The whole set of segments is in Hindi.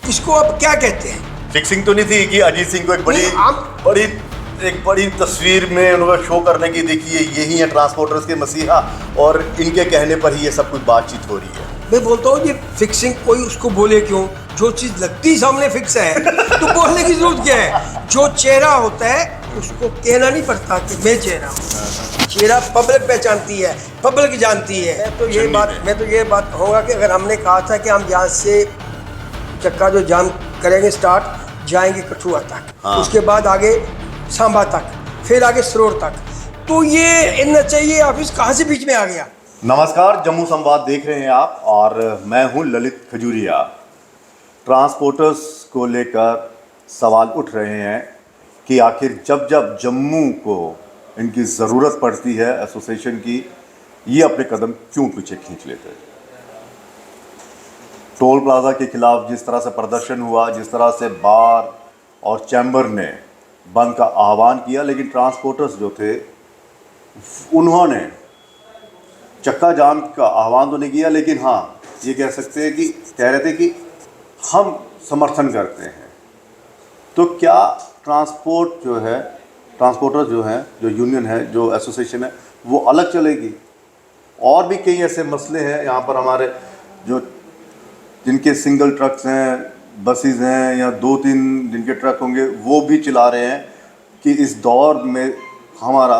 इसको अब क्या कहते हैं? फिक्सिंग तो नहीं थी कि अजीत सिंह को एक बड़ी तस्वीर में उनको शो करने की, देखिए यही है ट्रांसपोर्टर्स के मसीहा और इनके कहने पर ही ये सब कुछ बातचीत हो रही है। मैं बोलता हूँ ये फिक्सिंग कोई उसको बोले क्यों, जो चीज़ लगती सामने फिक्स है तो बोलने की जरूरत क्या है? जो चेहरा होता है उसको कहना नहीं पड़ता कि मैं चेहरा हूँ। चेहरा पब्लिक पहचानती है, पब्लिक जानती है। मैं तो ये बात कहूँगा कि अगर हमने कहा था कि हम यहाँ से चक्का जो जाम करेंगे स्टार्ट, जाएंगे कठुआ तक, उसके बाद आगे सांबा तक, फिर आगे सरोर तक, तो ये इतना चाहिए ऑफिस कहाँ से बीच में आ गया? नमस्कार, जम्मू संवाद देख रहे हैं आप और मैं हूं ललित खजूरिया। ट्रांसपोर्टर्स को लेकर सवाल उठ रहे हैं कि आखिर जब जब जम्मू को इनकी ज़रूरत पड़ती है एसोसिएशन की, ये अपने कदम क्यों पीछे खींच लेते हैं। टोल प्लाजा के खिलाफ जिस तरह से प्रदर्शन हुआ, जिस तरह से बार और चैम्बर ने बंद का आह्वान किया, लेकिन ट्रांसपोर्टर्स जो थे उन्होंने चक्का जाम का आह्वान तो नहीं किया, लेकिन हाँ ये कह सकते हैं कि कह रहे थे कि हम समर्थन करते हैं। तो क्या ट्रांसपोर्टर्स जो हैं, जो यूनियन है, जो एसोसिएशन है, वो अलग चलेगी? और भी कई ऐसे मसले हैं यहाँ पर हमारे, जो जिनके सिंगल ट्रक्स हैं, बसेस हैं, या 2-3 जिनके ट्रक होंगे, वो भी चला रहे हैं कि इस दौर में हमारा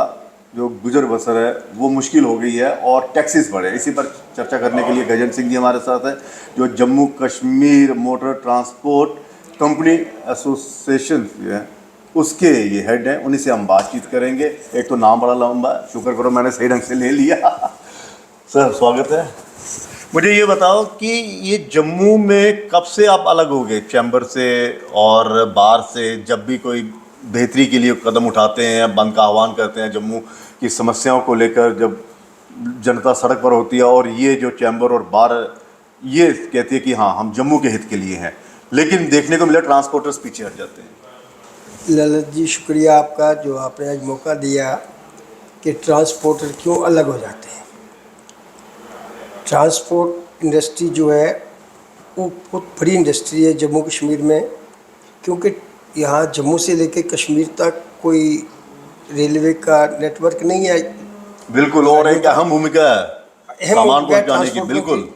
जो गुजर बसर है वो मुश्किल हो गई है और टैक्सेस बढ़े। इसी पर चर्चा करने के लिए गजन सिंह जी हमारे साथ है, जो Jammu Kashmir motor transport company association है उसके ये हेड हैं। उन्हीं से हम बातचीत करेंगे। एक तो नाम बड़ा लंबा है, शुक्र करो मैंने सही ढंग से ले लिया। सर स्वागत है। मुझे ये बताओ कि ये जम्मू में कब से आप अलग हो गए चैम्बर से और बार से? जब भी कोई बेहतरी के लिए कदम उठाते हैं, बंद का आह्वान करते हैं, जम्मू की समस्याओं को लेकर जब जनता सड़क पर होती है, और ये जो चैम्बर और बार ये कहती है कि हाँ हम जम्मू के हित के लिए हैं, लेकिन देखने को मिला ट्रांसपोर्टर्स पीछे हट जाते हैं। ललित जी शुक्रिया आपका, जो आपने आज मौका दिया कि ट्रांसपोर्टर क्यों अलग हो जाते हैं। ट्रांसपोर्ट इंडस्ट्री जो है वो बहुत बड़ी इंडस्ट्री है जम्मू कश्मीर में, क्योंकि यहाँ जम्मू से लेकर कश्मीर तक कोई रेलवे का नेटवर्क नहीं है। बिल्कुल, और एक अहम भूमिका है सामान पहुँचाने की। बिल्कुल,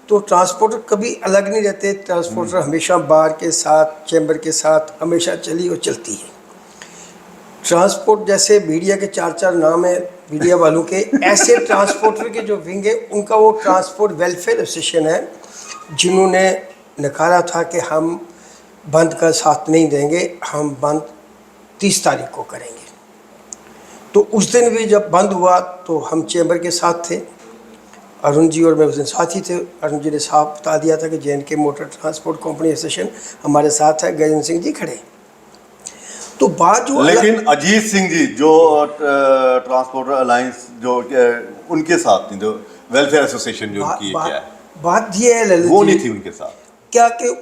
तो ट्रांसपोर्टर कभी अलग नहीं रहते। ट्रांसपोर्टर हमेशा बार के साथ, चैम्बर के साथ हमेशा चली और चलती है। ट्रांसपोर्ट जैसे मीडिया के 4 नाम है मीडिया वालों के, ऐसे ट्रांसपोर्टर के जो विंग है उनका वो ट्रांसपोर्ट वेलफेयर एसोसिएशन है, जिन्होंने नकारा था कि हम बंद का साथ नहीं देंगे, हम बंद 30 तारीख को करेंगे। तो उस दिन भी जब बंद हुआ तो हम चैम्बर के साथ थे, अरुण जी और मैं उस दिन साथ ही थे। अरुण जी ने साफ बता दिया था कि JNK motor transport company association हमारे साथ है, गजन सिंह जी खड़े। तो बात जो, लेकिन अजीत सिंह जी जो ट्रांसपोर्टर अलायंस जो उनके साथ नहीं, जो वेलफेयर एसोसिएशन जो उनकी क्या है, बात ये है ललित, वो नहीं थी उनके साथ। क्या कि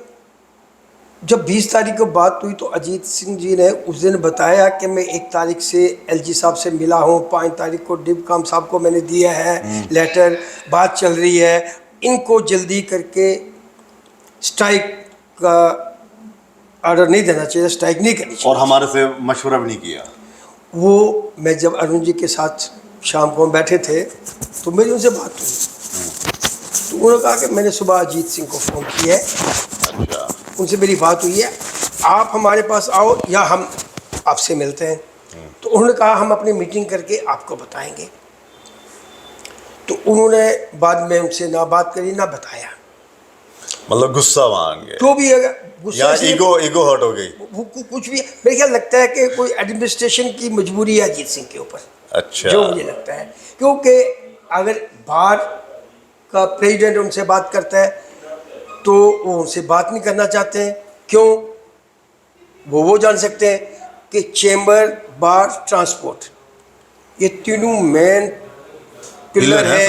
जब 20 तारीख को बात हुई तो अजीत सिंह जी ने उस दिन बताया कि मैं 1 तारीख से LG साहब से मिला हूँ, 5 तारीख को डिबकॉम साहब को मैंने दिया है लेटर, बात चल रही है, इनको जल्दी करके स्ट्राइक का ऑर्डर नहीं देना चाहिए, स्ट्राइक नहीं करनी चाहिए। और हमारे से मशवरा भी नहीं किया। वो मैं जब अरुण जी के साथ शाम को बैठे थे तो मेरी उनसे बात हुई, तो उन्होंने कहा कि मैंने सुबह अजीत सिंह को फ़ोन किया है। अच्छा, उनसे मेरी बात हुई है, आप हमारे पास आओ या हम आपसे मिलते हैं। तो उन्होंने कहा हम अपनी मीटिंग करके आपको बताएंगे। तो उन्होंने बाद में उनसे ना बात करी ना बताया, मतलब गुस्सा मान गए, जो भी अगर गुस्सा से ईगो हर्ट हो गई, कुछ भी। मेरे ख्याल लगता है कि कोई एडमिनिस्ट्रेशन की मजबूरी है अजीत सिंह के ऊपर। अच्छा, जो मुझे लगता है, क्योंकि अगर बाहर का प्रेसिडेंट उनसे बात करता है तो वो उनसे बात नहीं करना चाहते हैं। क्यों? वो जान सकते हैं कि चैम्बर, बार, ट्रांसपोर्ट, ये तीनों मेन पिलर है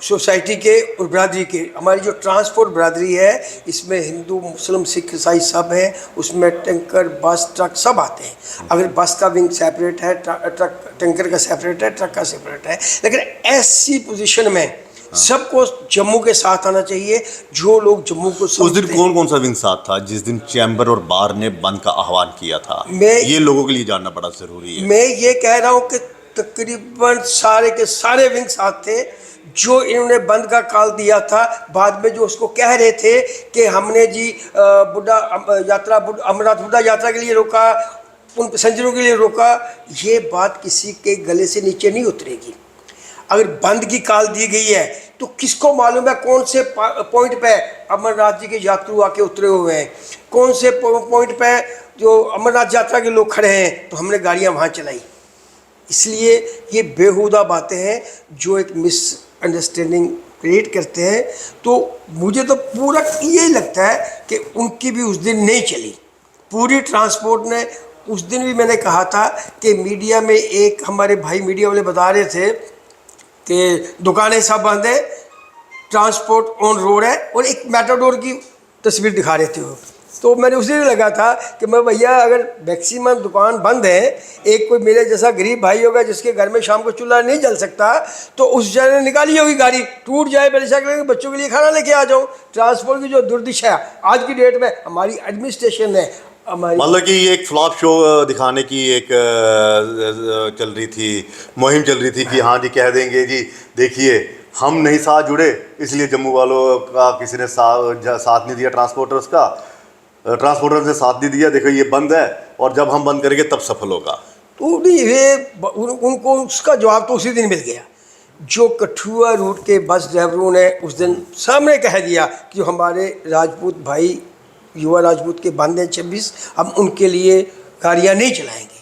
सोसाइटी के और बरादरी के। हमारी जो ट्रांसपोर्ट बरादरी है इसमें हिंदू, मुस्लिम, सिख, ईसाई सब हैं, उसमें टैंकर, बस, ट्रक सब आते हैं। अगर बस का विंग सेपरेट है, ट्रक टैंकर का सेपरेट है, ट्रक का सेपरेट है, लेकिन ऐसी पोजीशन में सबको जम्मू के साथ आना चाहिए, जो लोग जम्मू को उस दिन समझते हैं। कौन कौन सा विंग साथ था जिस दिन चैम्बर और बार ने बंद का आह्वान किया था? ये लोगों के लिए जानना बड़ा जरूरी है। मैं ये कह रहा हूँ कि तकरीबन सारे के सारे विंग साथ थे जो इन्होंने बंद का कॉल दिया था। बाद में जो उसको कह रहे थे कि हमने जी अमरनाथ बुद्धा यात्रा के लिए रोका, उन पैसेंजरों के लिए रोका, ये बात किसी के गले से नीचे नहीं उतरेगी। अगर बंद की कॉल दी गई है तो किसको मालूम है कौन से पॉइंट पे अमरनाथ जी के यात्रु आके उतरे हुए हैं, कौन से पॉइंट पे जो अमरनाथ यात्रा के लोग खड़े हैं, तो हमने गाड़ियां वहाँ चलाई। इसलिए ये बेहुदा बातें हैं जो एक मिसअंडरस्टैंडिंग क्रिएट करते हैं। तो मुझे तो पूरा यही लगता है कि उनकी भी उस दिन नहीं चली पूरी ट्रांसपोर्ट ने। उस दिन भी मैंने कहा था कि मीडिया में एक हमारे भाई मीडिया वाले बता रहे थे कि दुकानें सब बंद है, ट्रांसपोर्ट ऑन रोड है, और एक मैटाडोर की तस्वीर दिखा रहे थे वो। तो मैंने उसी दिन लगा था कि मैं भैया अगर मैक्सिमम दुकान बंद है, एक कोई मेरे जैसा गरीब भाई होगा जिसके घर में शाम को चूल्हा नहीं जल सकता, तो उस जगह निकाली होगी गाड़ी, टूट जाए परेशान करेंगे, बच्चों के लिए खाना लेके आ जाऊँ। ट्रांसपोर्ट की जो दुर्दिशा आज की डेट में हमारी एडमिनिस्ट्रेशन है, मतलब कि ये एक फ्लॉप शो दिखाने की एक चल रही थी, मुहिम चल रही थी कि हाँ जी कह देंगे जी देखिए हम नहीं साथ जुड़े इसलिए जम्मू वालों का किसी ने साथ नहीं दिया, ट्रांसपोर्टर ने साथ नहीं दिया, देखो ये बंद है और जब हम बंद करेंगे तब सफल होगा। तो नहीं, ये उनको उसका जवाब तो उसी दिन मिल गया। जो कठुआ रूट के बस ड्राइवरों ने उस दिन सामने कह दिया कि हमारे राजपूत भाई युवा राजपूत के बंद हैं 26, हम उनके लिए गाड़ियाँ नहीं चलाएंगे।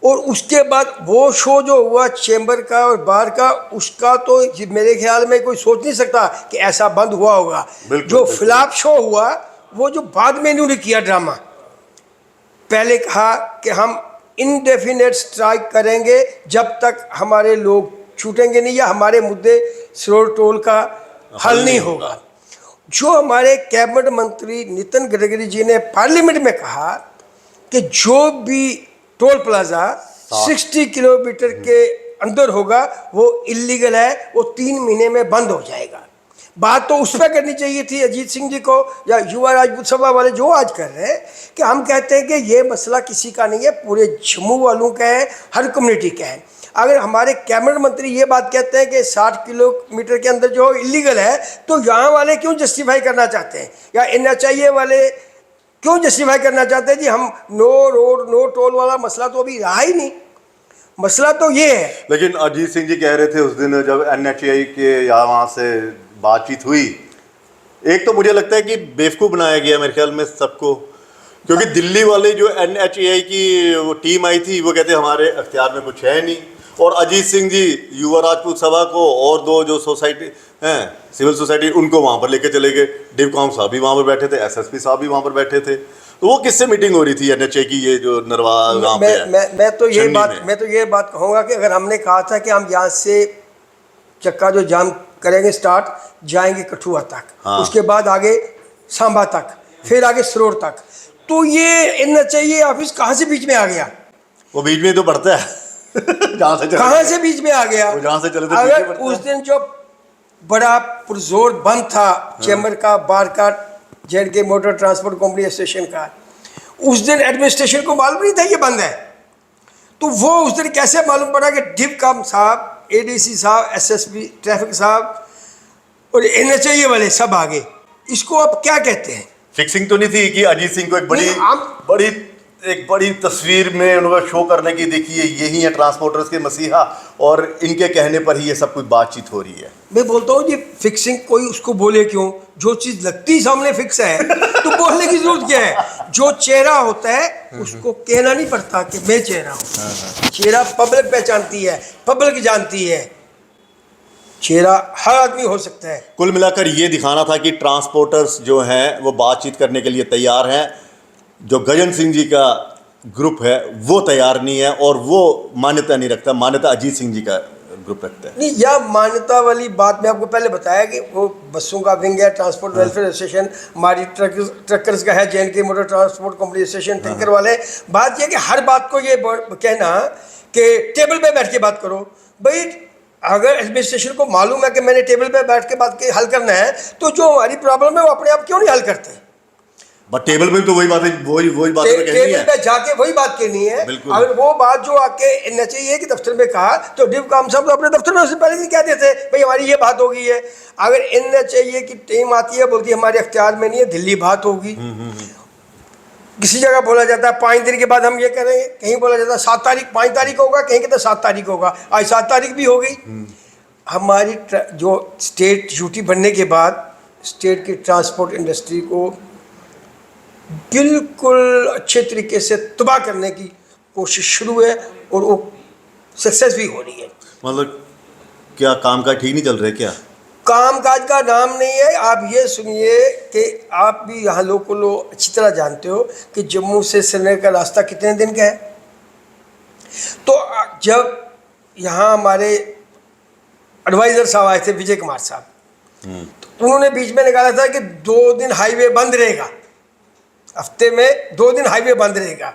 और उसके बाद वो शो जो हुआ चैम्बर का और बार का, उसका तो मेरे ख्याल में कोई सोच नहीं सकता कि ऐसा बंद हुआ होगा। जो फ्लॉप शो हुआ वो जो बाद में इन्होंने किया ड्रामा, पहले कहा कि हम इनडेफिनेट स्ट्राइक करेंगे जब तक हमारे लोग छूटेंगे नहीं या हमारे मुद्दे सिरोर टोल का हल नहीं होगा। जो हमारे कैबिनेट मंत्री नितिन गडकरी जी ने पार्लियामेंट में कहा कि जो भी टोल प्लाजा 60 किलोमीटर के अंदर होगा वो इलीगल है, वो 3 महीने में बंद हो जाएगा। बात तो उस पर करनी चाहिए थी अजीत सिंह जी को या युवा राजपूत सभा वाले जो आज कर रहे हैं कि हम कहते हैं कि ये मसला किसी का नहीं है, पूरे जम्मू वालों का है, हर कम्युनिटी का है। अगर हमारे कैबिनेट मंत्री ये बात कहते हैं कि 60 किलोमीटर के अंदर जो इलीगल है, तो यहाँ वाले क्यों जस्टिफाई करना चाहते हैं, या NHIA वाले क्यों जस्टिफाई करना चाहते हैं जी हम नो रोड नो टोल वाला मसला तो अभी रहा ही नहीं। मसला तो ये है। लेकिन अजीत सिंह जी कह रहे थे उस दिन जब NHAI के या वहाँ से बातचीत हुई, एक तो मुझे लगता है कि बेवकूफ़ बनाया गया मेरे ख्याल में सबको, क्योंकि दिल्ली वाले जो NHAI की वो टीम आई थी वो कहते हमारे अख्तियार में कुछ है नहीं, और अजीत सिंह जी युवा राजपूत सभा को और दो जो सोसाइटी हैं सिविल सोसाइटी उनको वहाँ पर लेके चले गए। डिवकॉम साहब भी वहाँ पर बैठे थे, SSP साहब भी वहाँ पर बैठे थे। तो वो किससे मीटिंग हो रही थी NHAI की, ये जो नरवा गाँव पे है? मैं तो ये बात कहूँगा कि अगर हमने कहा था कि हम यहाँ से चक्का जो जाम करेंगे स्टार्ट, जाएंगे कठुआ तक, हाँ। उसके बाद आगे सांबा तक, फिर आगे सरोर तक, तो ये NHAI ऑफिस कहाँ से बीच में आ गया? वो बीच में तो बढ़ता है कहाँ से बीच में आ गया? जहाँ से चले थे अगर उस दिन जो बड़ा पुरजोर बंद था चैम्बर का, बार का, JNK motor transport company association का, उस दिन एडमिनिस्ट्रेशन को मालूम नहीं था ये बंद है। तो वो उस दिन कैसे मालूम पड़ा कि डिवकॉम साहब, ADC साहब, SSP ट्रैफिक साहब और NHAI वाले सब आ गए। इसको आप क्या कहते हैं? फिक्सिंग तो नहीं थी कि अजीत सिंह को एक बड़ी तस्वीर में उनका शो करने की, देखिए यही है ट्रांसपोर्टर्स के मसीहा और इनके कहने पर ही ये सब कुछ बातचीत हो रही है। मैं बोलता हूँ ये फिक्सिंग कोई उसको बोले क्यों, जो चीज़ लगती सामने फिक्स है तो बोलने की जरूरत क्या है? जो चेहरा होता है उसको कहना नहीं पड़ता कि मैं चेहरा हूँ। चेहरा पब्लिक पहचानती है, पब्लिक जानती है, चेहरा हर आदमी हो सकता है। कुल मिलाकर ये दिखाना था कि ट्रांसपोर्टर्स जो हैं वो बातचीत करने के लिए तैयार हैं, जो गजन सिंह जी का ग्रुप है वो तैयार नहीं है और वो मान्यता नहीं रखता, मान्यता अजीत सिंह जी का ग्रुप रखता है। नहीं, यह मान्यता वाली बात मैं आपको पहले बताया कि वो बसों का विंग है, ट्रांसपोर्ट वेलफेयर एसोसिएशन, हमारी ट्रकर्स का है, JNK motor transport company association, tanker वाले। बात यह कि हर बात को ये कहना कि टेबल पे बैठ के बात करो, भाई अगर एडमिनिस्ट्रेशन को मालूम है कि मैंने टेबल पे बैठ के बात के हल करना है, तो जो हमारी प्रॉब्लम है वो अपने आप क्यों नहीं हल करते? बट टेबल पे तो वही बातें वही बातें तो कहनी टेबल है। पे जाके वही बात कहनी है। बिल्कुल। अगर वो बात जो आके न चाहिए कि दफ्तर में कहा, तो डिव काम साहब तो अपने दफ्तर में उससे पहले नहीं कहते थे भाई हमारी ये बात हो गई है। अगर इन चाहिए कि टीम आती है बोलती है हमारे अख्तियार में नहीं है, दिल्ली बात होगी। किसी जगह बोला जाता है 5 दिन के बाद हम ये करेंगे, कहीं बोला जाता है 7 तारीख 5 तारीख होगा, कहीं कहते 7 तारीख होगा। आज 7 तारीख भी हो गई। हमारी जो स्टेट यूटी बनने के बाद स्टेट की ट्रांसपोर्ट इंडस्ट्री को बिल्कुल अच्छे तरीके से तबाह करने की कोशिश शुरू है और वो सक्सेस भी हो रही है। मतलब क्या काम का ठीक नहीं चल रहा है क्या? कामकाज का नाम नहीं है। आप ये सुनिए कि आप भी यहाँ लोकल हो, अच्छी तरह जानते हो कि जम्मू से श्रीनगर का रास्ता कितने दिन का है। तो जब यहाँ हमारे एडवाइज़र साहब आए थे, विजय कुमार साहब, तो उन्होंने बीच में निकाला था कि 2 दिन हाईवे बंद रहेगा, हफ्ते में 2 दिन हाईवे बंद रहेगा।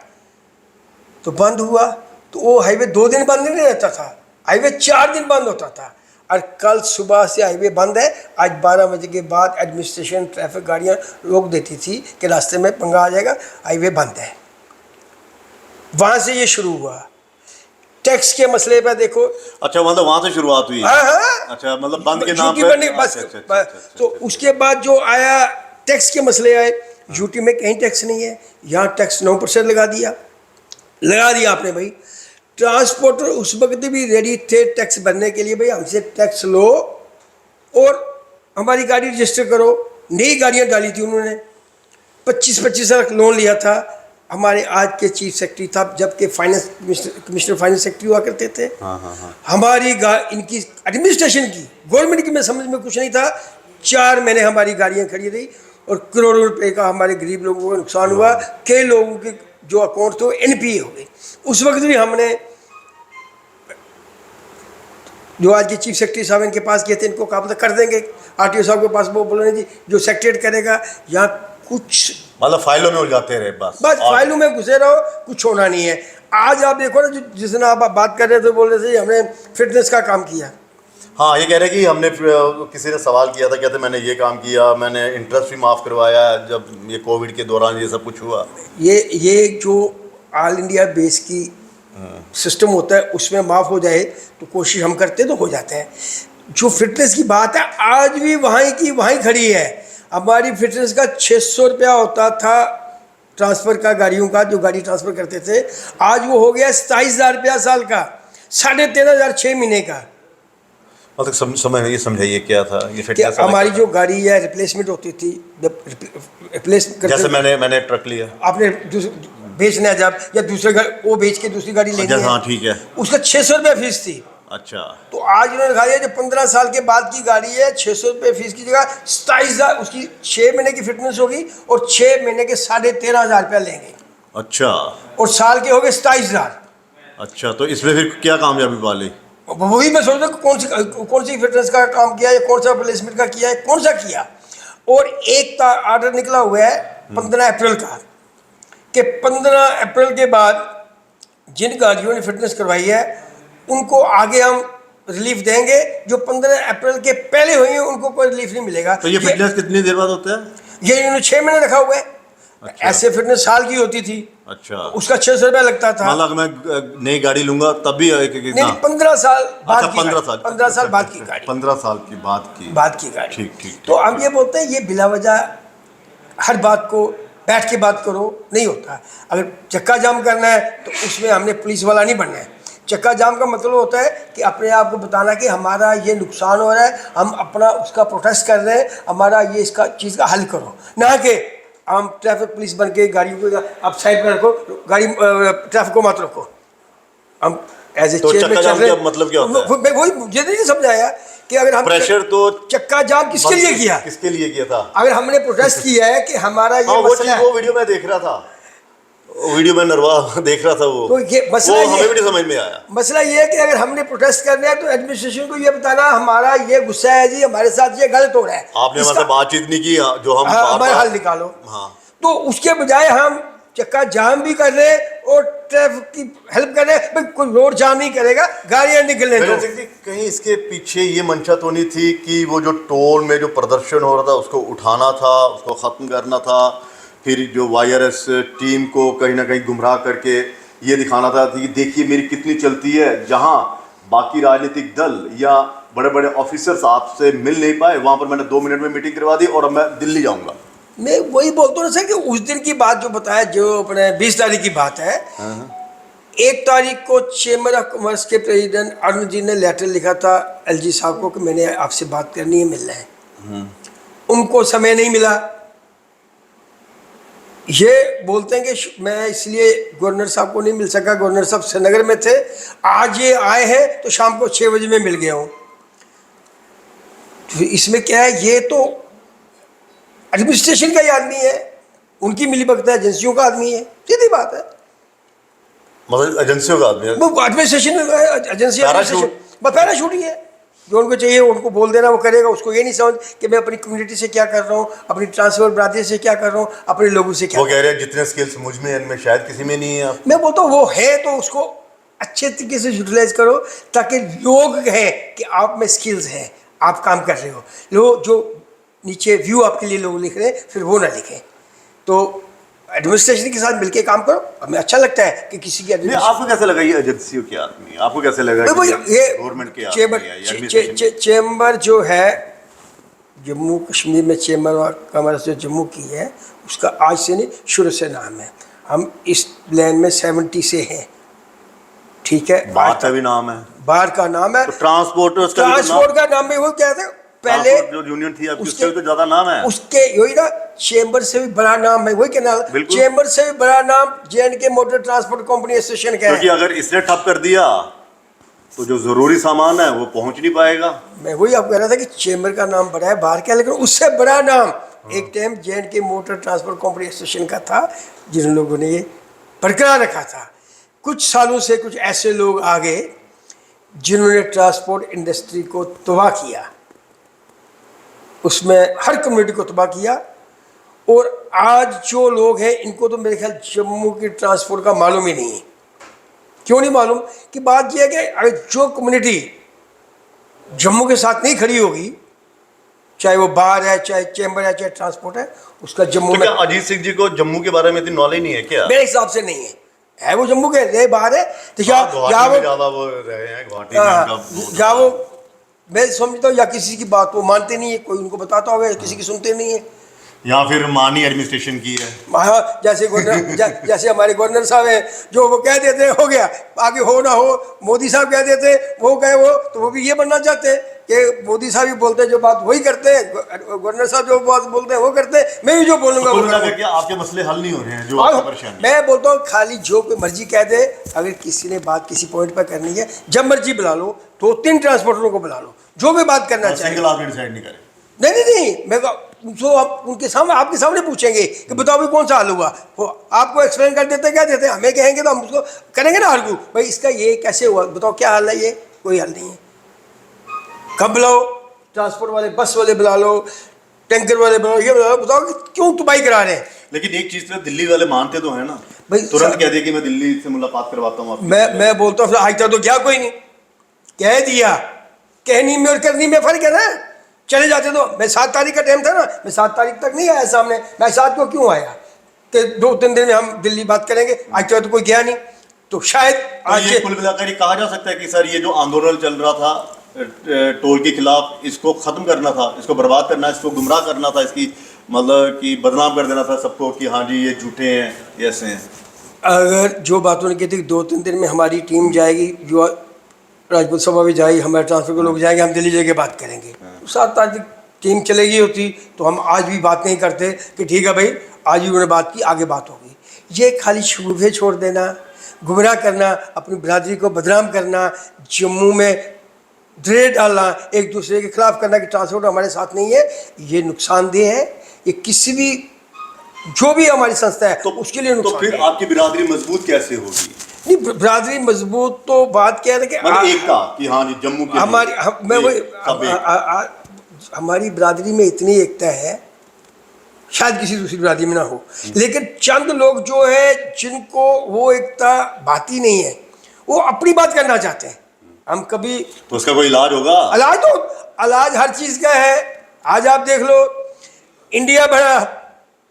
तो बंद हुआ तो वो हाईवे 2 दिन बंद नहीं रहता था, हाईवे 4 दिन बंद होता था। और कल सुबह से हाईवे बंद है। आज 12 बजे के बाद एडमिनिस्ट्रेशन ट्रैफिक गाड़ियाँ रोक देती थी कि रास्ते में पंगा आ जाएगा, हाईवे बंद है। वहाँ से ये शुरू हुआ। टैक्स के मसले पर देखो। अच्छा, मतलब वहाँ से शुरुआत हुई। हाँ हाँ, अच्छा, मतलब बंद के नाम यूटी पे। बनने बस। तो उसके बाद जो आया टैक्स के मसले आए। यूटी में कहीं टैक्स नहीं है, यहाँ टैक्स 9% लगा दिया आपने भाई। ट्रांसपोर्टर उस वक्त भी रेडी थे टैक्स भरने के लिए, भाई हमसे टैक्स लो और हमारी गाड़ी रजिस्टर करो। नई गाड़ियाँ डाली थी उन्होंने, 25-25 लाख लोन लिया था। हमारे आज के चीफ सेक्रेटरी था, जबकि फाइनेंस कमिश्नर फाइनेंस सेक्रेटरी हुआ करते थे। हमारी इनकी एडमिनिस्ट्रेशन की, गवर्नमेंट की में समझ में कुछ नहीं था। 4 महीने हमारी गाड़ियाँ खड़ी रही और करोड़ों रुपए का हमारे गरीब लोगों को नुकसान हुआ। कई लोगों के जो अकाउंट थे वो NPA हो गए। उस वक्त भी हमने जो आज के चीफ सेक्रेटरी साहब इनके पास गए थे, इनको कहा था कर देंगे। RTO साहब के पास वो बोले जी जो सेक्रेटरी करेगा, यहाँ कुछ मतलब फाइलों में उलझाते रहे बस फाइलों में घुसे रहो, कुछ होना नहीं है। आज आप देखो ना, जिस दिन आप बात कर रहे थे बोल रहे थे हमने फिटनेस का काम किया। हाँ, ये कह रहे कि हमने किसी ने सवाल किया था, कहते मैंने ये काम किया, मैंने इंटरेस्ट भी माफ़ करवाया जब ये कोविड के दौरान ये सब कुछ हुआ। ये जो ऑल इंडिया बेस की सिस्टम होता है उसमें माफ़ हो जाए तो कोशिश हम करते तो हो जाते हैं। जो फिटनेस की बात है आज भी वहीं की वहीं खड़ी है। हमारी फिटनेस का 600 रुपया होता था ट्रांसफ़र का, गाड़ियों का जो गाड़ी ट्रांसफ़र करते थे, आज वो हो गया 27,000 रुपया साल का, 13,500 6 महीने का। मतलब समय ये समझाइए क्या था ये कि फिटनेस? हमारी जो गाड़ी है रिप्लेसमेंट होती थी, रिप्लेस जैसे मैंने ट्रक लिया, आपने बेचना है जब, या दूसरे वो बेच के दूसरी गाड़ी लेनी है। हाँ ठीक है, उसका 600 रुपये फीस थी। अच्छा, तो आज उन्होंने कहा जो 15 साल के बाद की गाड़ी है, 600 रुपये फीस की जगह 27,000, उसकी 6 महीने की फिटनेस होगी और 6 महीने के 13,500 रुपया लेंगे। अच्छा, और साल के हो गए 27,000। अच्छा, तो इसमें फिर क्या कामयाबी वाली? वही मैं सोच रहा हूँ कौन सी फिटनेस का काम किया है, कौन सा प्लेसमेंट का किया है, कौन सा किया। और एक आर्डर निकला हुआ है 15 अप्रैल का कि 15 अप्रैल के बाद जिन गाड़ियों ने फिटनेस करवाई है उनको आगे हम रिलीफ देंगे, जो 15 अप्रैल के पहले हुई हैं उनको कोई रिलीफ नहीं मिलेगा। तो ये फिटनेस कितनी देर बाद होता है? ये इन्होंने 6 महीने रखा हुआ है। अच्छा। ऐसे फिटनेस साल की होती थी। अच्छा, उसका 600 रुपया लगता था। मतलब मैं नई गाड़ी लूंगा तब भी नहीं, 15 साल बाद की, 15 साल बाद की गाड़ी, 15 साल की बाद की गाड़ी। ठीक। तो हम ये बोलते हैं ये बिला वजह हर बात को बैठ के बात करो नहीं होता। अगर चक्का जाम करना है तो उसमें हमने पुलिस वाला नहीं बनना है। चक्का जाम का मतलब होता है कि अपने आप को बताना कि हमारा ये नुकसान हो रहा है, हम अपना उसका प्रोटेस्ट कर रहे हैं, हमारा ये इसका चीज़ का हल करो, ना कि हम ट्रैफिक पुलिस बन के गाड़ियों को आप साइड पर रखो, गाड़ी ट्रैफिक को मत रखो। हम एज ए चेयर में चल रहे हैं। मतलब क्या होता है? वही मुझे नहीं समझ आया कि अगर हम प्रेशर तो चक्का जाम किसके लिए किया, किसके लिए किया था? अगर हमने प्रोटेस्ट किया है कि हमारा ये मसला है, वो वीडियो मैं देख रहा था, वीडियो में नरवा देख रहा था वो, तो ये मसला वो हमें भी नहीं समझ में आया। मसला ये है कि अगर हमने प्रोटेस्ट करना है तो एडमिनिस्ट्रेशन को ये बताना हमारा ये गुस्सा है जी, हमारे साथ ये गलत हो रहा है, आपने हमारे बातचीत नहीं की जो हम हमारा हल निकालो। हाँ, तो उसके बजाय हम चक्का जाम भी कर रहे हैं और ट्रैफिक की हेल्प कर रहे हैं भाई, कोई रोड जाम नहीं करेगा, गाड़ियां निकलने दो। सिंह जी, कहीं इसके पीछे ये मंशा तो नहीं थी कि वो जो टोल में जो प्रदर्शन हो रहा था उसको उठाना था, उसको ख़त्म करना था, फिर जो वायरस टीम को कहीं ना कहीं गुमराह करके ये दिखाना था कि देखिए मेरी कितनी चलती है, जहां बाकी राजनीतिक दल या बड़े बड़े ऑफिसर्स आपसे मिल नहीं पाए वहां पर मैंने 2 मिनट में मीटिंग करवा दी और अब मैं दिल्ली जाऊंगा। मैं वही बोलता हूँ ना सर कि उस दिन की बात जो बताया, जो अपने 20 तारीख की बात है, 1 तारीख को चेंबर ऑफ कॉमर्स के प्रेसिडेंट अरुण जी ने लेटर लिखा था एलजी साहब को कि मैंने आपसे बात करनी है, मिलना है। उनको समय नहीं मिला। ये बोलते हैं कि मैं इसलिए गवर्नर साहब को नहीं मिल सका, गवर्नर साहब श्रीनगर में थे, आज ये आए हैं तो शाम को 6 बजे में मिल गया हूँ। तो इसमें क्या है, ये तो एडमिनिस्ट्रेशन का ही आदमी है, उनकी मिलीभगत है, एजेंसियों का आदमी है, सीधी बात है। मतलब एजेंसियों का आदमी है, वो एडमिनिस्ट्रेशन एजेंसी पैराशूट। बस पैराशूट ही है, जो उनको चाहिए उनको बोल देना, वो करेगा। उसको ये नहीं समझ कि मैं अपनी कम्युनिटी से क्या कर रहा हूँ, अपनी ट्रांसफर बरादरी से क्या कर रहा हूँ, अपने लोगों से क्या। वो कह रहे हैं जितने स्किल्स मुझ में हैं, इनमें शायद किसी में नहीं है। आप मैं बोलता हूँ वो है तो उसको अच्छे तरीके से यूटिलाइज करो, ताकि लोग कहें कि आप में स्किल्स हैं, आप काम कर रहे हो। लोग जो नीचे व्यू आपके लिए लोग लिख रहे हैं, फिर वो ना लिखें। तो एडमिनिस्ट्रेशन के साथ मिलके काम करो। हमें अच्छा लगता है कि किसी की नहीं, आपको कैसे लगा ये एजेंसियों के आदमी, आपको कैसे लगा कि ये गवर्नमेंट के चेंबर आदमी है या administration के? चेंबर जो है जम्मू कश्मीर में, चेंबर ऑफ कॉमर्स जो जम्मू की है, उसका आज से नहीं शुरू से नाम है। हम इस लैंड में 70 से हैं, ठीक है। बाहर का भी नाम है, बाहर का नाम है, तो ट्रांसपोर्टर्स का भी तो ट्रांसपोर्ट का नाम भी वो क्या था पहले, ट्रांसपोर्ट जो यूनियन थी आपकी, उससे भी तो ज्यादा नाम है। उसके यही ना, चेंबर से भी बड़ा नाम है, वही क्या नाम, बिल्कुल। चेंबर से भी बड़ा नाम J&K motor transport company association का क्योंकि है। अगर इसने ठप कर दिया तो जो जरूरी सामान है वो पहुंच नहीं पाएगा। मैं वही आपको कह रहा था कि चेंबर का नाम बड़ा है, बाहर का, लेकिन उससे बड़ा नाम एक time J&K motor transport company association का था, जिन लोगों ने ये बरकरार रखा था। कुछ सालों से कुछ ऐसे लोग आ गए जिन्होंने ट्रांसपोर्ट इंडस्ट्री को तबाह किया, उसमें हर कम्युनिटी को तबाह किया। और आज जो लोग हैं, इनको तो मेरे ख्याल जम्मू की ट्रांसपोर्ट का मालूम ही नहीं है। क्यों नहीं मालूम? कि बात यह है कि अगर जो कम्युनिटी जम्मू के साथ नहीं खड़ी होगी, चाहे वो बार है, चाहे चेंबर है, चाहे ट्रांसपोर्ट है, उसका जम्मू तो में, क्या अजीत सिंह जी को जम्मू के बारे में इतनी नॉलेज नहीं है क्या? मेरे हिसाब से नहीं है वो जम्मू के रहे बाहर है, तो या गुवाहाटी में वो ज्यादा वो रहे हैं, गुवाहाटी में उनका बहुत या वो, मैं समझता हूँ, या किसी की बात वो मानते नहीं है, कोई उनको बताता होगा, किसी की सुनते नहीं है। या फिर मानी एडमिनिस्ट्रेशन की है। हाँ, जैसे गवर्नर जैसे हमारे गवर्नर साहब हैं, जो वो कह देते हैं हो गया, आगे हो ना हो। मोदी साहब कह देते हैं, वो कहे वो, तो वो भी ये बनना चाहते हैं कि मोदी साहब ही बोलते हैं जो बात वही करते हैं, गवर्नर साहब जो बात बोलते हैं वो करते हैं, मैं भी जो बोलूँगा तो वो कुल मिला करूँगा। के आपके मसले हल नहीं हो रहे हैं जो आपकी परेशानी है। मैं बोलता हूँ खाली जो कोई मर्जी कह दे, अगर किसी ने बात किसी पॉइंट पर करनी है, जब मर्जी बुला लो, 2-3 ट्रांसपोर्टरों को बुला लो, जो भी बात करना चाहिए। सिंगल आदमी डिसाइड नहीं करे। नहीं, मैं जो आप उनके सामने, आपके सामने पूछेंगे कि बताओ भाई कौन सा हल हुआ, वो आपको एक्सप्लेन कर देते क्या देते हैं, हमें कहेंगे तो हम उसको करेंगे ना आर्गू, भाई इसका ये कैसे हुआ, बताओ क्या हल है। ये कोई हल नहीं है। कब बुलाओ, ट्रांसपोर्ट वाले, बस वाले बुला लो, टैंकर वाले बुलाओ, ये बुलाओ, बताओ कि क्यों तबाही करा रहे हैं। लेकिन एक चीज तो दिल्ली वाले मानते तो है ना, भाई तुरंत कह दिया कि मैं दिल्ली से मुलाकात करवाता हूँ आपकी। मैं बोलता हूँ आज तक तो क्या कोई नहीं कह दिया, कहनी में और करनी में फर्क है ना। चले जाते तो, मैं 7 तारीख का टाइम था ना, मैं 7 तारीख तक नहीं आया सामने, मैं 7 को क्यों आया कि 2-3 दिन में हम दिल्ली बात करेंगे, आज तक तो कोई गया नहीं। तो शायद तो आज ये कुल मिलाकर ये कहा जा सकता है कि सर ये जो आंदोलन चल रहा था टोल के खिलाफ, इसको खत्म करना था, इसको बर्बाद करना, इसको गुमराह करना था, इसकी मतलब कि बदनाम कर देना था सबको कि हाँ जी ये झूठे हैं, ये ऐसे हैं। अगर जो बातों ने की थी 2-3 दिन में हमारी टीम जाएगी, जो राजपूत सभा भी जाएगी, हमारे ट्रांसफर के लोग जाएंगे, हम दिल्ली जाके बात करेंगे। 7 तारीख टीम चलेगी होती तो हम आज भी बात नहीं करते कि ठीक है भाई आज भी उन्होंने बात की, आगे बात होगी। ये खाली शुबे छोड़ देना, गुमराह करना, अपनी बिरादरी को बदनाम करना, जम्मू में ड्रेड डालना, एक दूसरे के खिलाफ करना कि ट्रांसपोर्ट हमारे साथ नहीं है, ये नुकसानदेह है। ये किसी भी जो भी हमारी संस्था है तो उसके लिए तो नुकसान फिर है। आपकी बिरादरी मजबूत कैसे होगी? नहीं, बिरादरी मजबूत तो बात क्या है कि मतलब एकता कि हाँ जी जम्मू के हमारी बिरादरी में इतनी एकता है, शायद किसी दूसरी बिरादरी में ना हो, लेकिन चंद लोग जो है जिनको वो एकता भाती नहीं है, वो अपनी बात करना चाहते हैं। हम कभी तो उसका कोई इलाज होगा? इलाज हर चीज़ का है। आज आप देख लो, इंडिया बना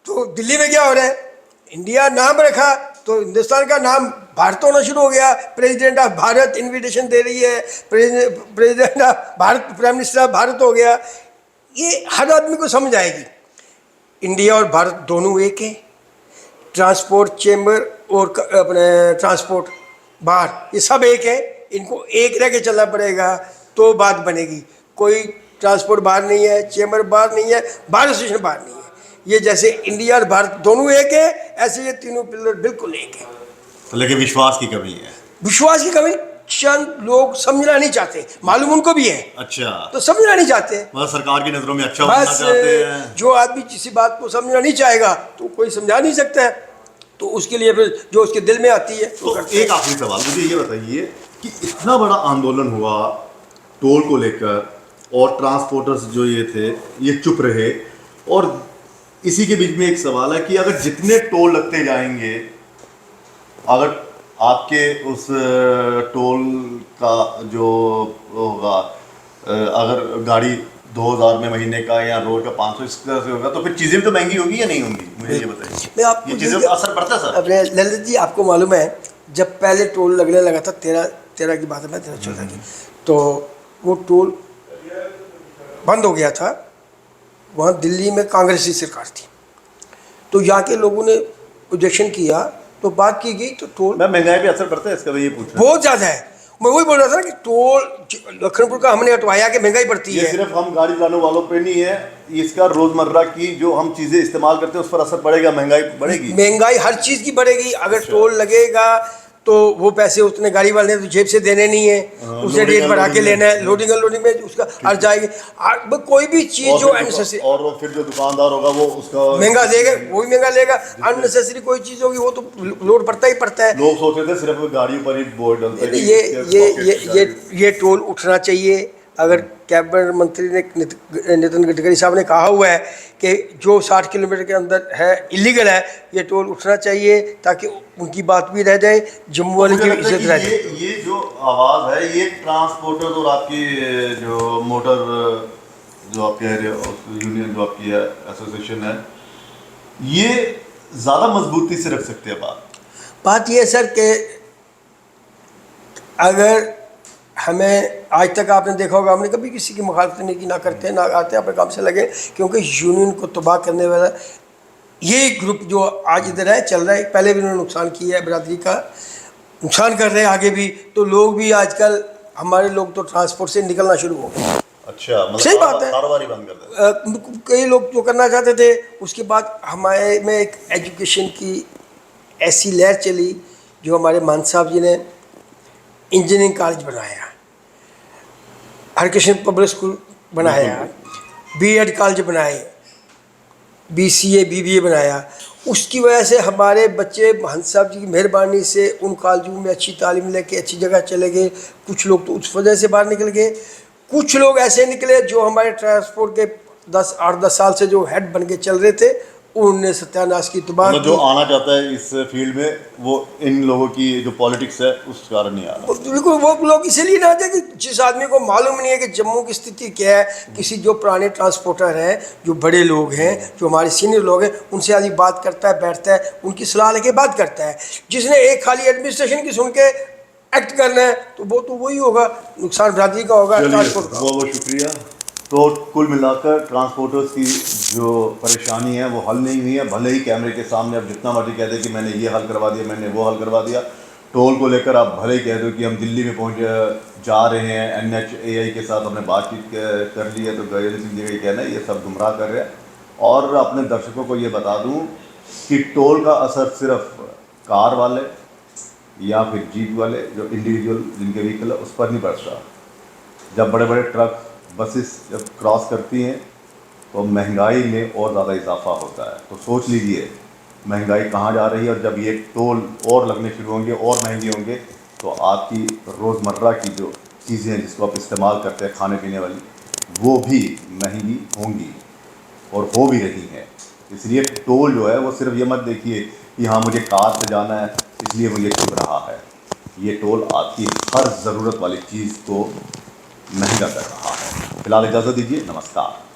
तो दिल्ली में क्या हो रहा है, इंडिया नाम रखा तो हिंदुस्तान का नाम भारत होना शुरू हो गया। प्रेसिडेंट ऑफ भारत इनविटेशन दे रही है, president of Bharat, prime minister of Bharat हो गया। ये हर आदमी को समझ आएगी, इंडिया और भारत दोनों एक हैं। ट्रांसपोर्ट चेंबर और अपने ट्रांसपोर्ट बार, ये सब एक है। इनको एक रह के चलना पड़ेगा तो बात बनेगी। कोई ट्रांसपोर्ट बार नहीं है, चेंबर बार नहीं है, बार एसोसिएशन बार नहीं है। ये जैसे इंडिया और भारत दोनों एक है, ऐसे ये तीनों पिलर बिल्कुल एक है। तो लेकिन विश्वास की कमी है। विश्वास की कमी चंद लोग समझना नहीं चाहते, मालूम उनको भी है, अच्छा, तो समझना नहीं चाहते। मतलब सरकार की नजरों में अच्छा होना बस चाहते हैं। जो आदमी किसी बात को समझना नहीं चाहेगा तो कोई समझा नहीं सकता है, तो उसके लिए फिर जो उसके दिल में आती है तो एक आखिरी सवाल मुझे ये बताइए कि इतना बड़ा आंदोलन हुआ टोल को लेकर और ट्रांसपोर्टर्स जो ये थे ये चुप रहे, और इसी के बीच में एक सवाल है कि अगर जितने टोल लगते जाएंगे, अगर आपके उस टोल का जो होगा, अगर गाड़ी 2000 में महीने का या रोज का 500 इस तरह से होगा, तो फिर चीज़ें भी तो महंगी होगी या नहीं होंगी? मुझे ये बताइए, मैं आपको ये चीज़ें पर असर पड़ता है सर? अपने ललित जी, आपको मालूम है जब पहले टोल लगने लगा था 13 की बात है, मैं 13-14 की, तो वो टोल बंद हो गया था। वहाँ दिल्ली में कांग्रेस की सरकार थी, तो यहाँ के लोगों ने ऑब्जेक्शन किया, तो बात की गई, तो टोल मैं महंगाई पे असर पड़ता है इसका, मैं ये पूछ रहा हूँ। बहुत ज़्यादा है। मैं वही बोल रहा था ना कि टोल लखनपुर का हमने हटवाया कि महंगाई बढ़ती ये है। सिर्फ हम गाड़ी चलाने वालों पे नहीं है, इसका रोजमर्रा की जो हम चीजें इस्तेमाल करते हैं उस पर असर पड़ेगा, महंगाई बढ़ेगी। महंगाई हर चीज़ की बढ़ेगी। अगर अच्छा। टोल लगेगा तो वो पैसे उतने गाड़ी वाले ने तो जेब से देने नहीं है, उसे रेट बढ़ा के लेना है, लोडिंग अनलोडिंग में उसका हर जाएगी। कोई भी चीज़ जो अननेसेसरी, और वो फिर जो दुकानदार होगा वो उसका महंगा देगा, वो भी महंगा लेगा। अननेसेसरी कोई चीज़ होगी वो तो लोड पड़ता ही पड़ता है। लोग सोच रहे थे सिर्फ गाड़ियों पर ही बोर्ड डलते हैं कि ये इसके ये पॉकेट ये ये ये टोल उठना चाहिए। अगर कैबिनेट मंत्री ने नितिन गडकरी साहब ने कहा हुआ है कि जो 60 किलोमीटर के अंदर है इलीगल है, ये टोल उठना चाहिए ताकि उनकी बात भी रह जाए, जम्मू वाले की इज्जत रह जाए। ये जो आवाज़ है ये ट्रांसपोर्टर और आपकी जो मोटर जो आप कह रहे हो यूनियन जो आपकी है एसोसिएशन है, ये ज़्यादा मजबूती से रख सकते हैं बात ये है सर कि अगर हमें आज तक आपने देखा होगा, हमने कभी किसी की मुखालफत नहीं की, ना करते ना आते, अपने काम से लगे, क्योंकि यूनियन को तबाह करने वाला ये ग्रुप जो आज इधर है चल रहा है, पहले भी उन्होंने नुकसान किया है, बिरादरी का नुकसान कर रहे हैं आगे भी। तो लोग भी आजकल हमारे लोग तो ट्रांसपोर्ट से निकलना शुरू हो गए। अच्छा, मतलब सही बात है, कारोबार ही बंद कर दें। कई लोग जो करना चाहते थे, उसके बाद हमारे में एक एजुकेशन की ऐसी लहर चली, जो हमारे मान साहब जी ने इंजीनियरिंग कॉलेज बनाया, हरकृष्ण पब्लिक स्कूल बनाया, बीएड कॉलेज बनाए, बीसीए बीबीए बनाया। उसकी वजह से हमारे बच्चे हंस साहब जी की मेहरबानी से उन कॉलेजों में अच्छी तालीम लेके अच्छी जगह चले गए। कुछ लोग तो उस वजह से बाहर निकल गए, कुछ लोग ऐसे निकले जो हमारे ट्रांसपोर्ट के 8-10 साल से जो हेड बन के चल रहे थे, उन्होंने सत्यानाश की तबाह जो आना चाहता है इस फील्ड में, वो इन लोगों की जो पॉलिटिक्स है उस कारण नहीं आ रहा। बिल्कुल, वो लोग इसलिए ना आते कि जिस आदमी को मालूम नहीं है कि जम्मू की स्थिति क्या है, किसी जो पुराने ट्रांसपोर्टर हैं, जो बड़े लोग हैं, जो हमारे सीनियर लोग हैं, उनसे आदमी बात करता है, बैठता है, उनकी सलाह लेके बात करता है। जिसने एक खाली एडमिनिस्ट्रेशन की सुन के एक्ट करना है तो वो तो वही होगा, नुकसान बिरादरी का होगा, ट्रांसपोर्ट का। बहुत बहुत शुक्रिया। तो कुल मिलाकर ट्रांसपोर्टर्स की जो परेशानी है वो हल नहीं हुई है, भले ही कैमरे के सामने आप जितना मर्जी कह दें कि मैंने ये हल करवा दिया, मैंने वो हल करवा दिया। टोल को लेकर आप भले ही कह दो कि हम दिल्ली में पहुँच जा रहे हैं, NHAI के साथ हमने बातचीत कर ली है, तो गजेंद्र सिंह जी का कहना है ये सब गुमराह कर रहे हैं। और अपने दर्शकों को ये बता दूँ कि टोल का असर सिर्फ कार वाले या फिर जीप वाले जो इंडिविजुअल जिनके व्हीकल है उस पर नहीं पड़ता। जब बड़े बड़े ट्रक बसेस जब क्रॉस करती हैं तो महंगाई में और ज़्यादा इजाफा होता है। तो सोच लीजिए महंगाई कहाँ जा रही है, और जब ये टोल और लगने शुरू होंगे और महंगे होंगे तो आपकी रोज़मर्रा की जो चीज़ें हैं जिसको आप इस्तेमाल करते हैं खाने पीने वाली, वो भी महंगी होंगी और हो भी रही हैं। इसलिए टोल जो है वो सिर्फ ये मत देखिए कि हाँ मुझे कार से जाना है इसलिए वो ये चुभ रहा है। ये टोल आपकी हर ज़रूरत वाली चीज़ को महंगा कर रहा है। फिलहाल इजाज़त दीजिए, नमस्कार।